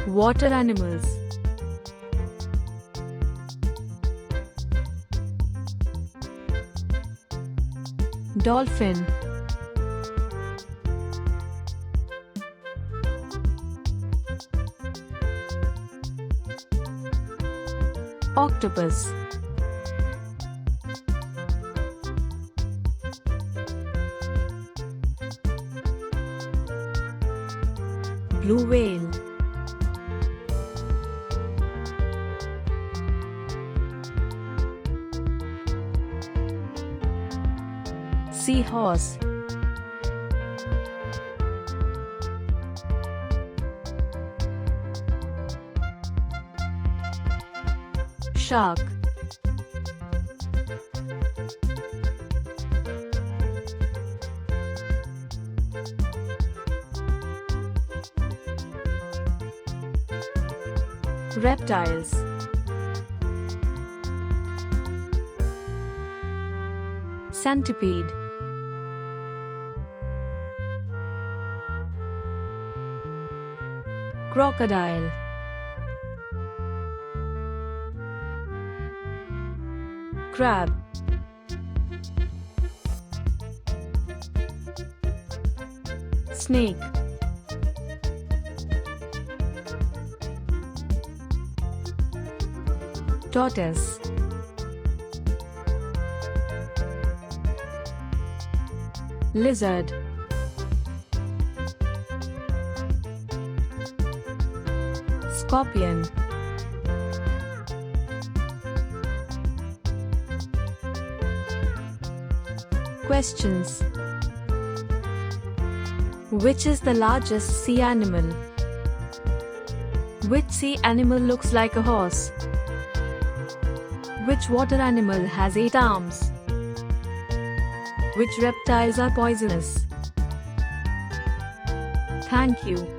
Water animals. Dolphin. Octopus. Blue whale. Seahorse. Shark. Reptiles. Centipede. Crocodile. Crab. Snake. Tortoise. Lizard. Scorpion. Questions. Which is the largest sea animal? Which sea animal looks like a horse? Which water animal has 8 arms? Which reptiles are poisonous? Thank you.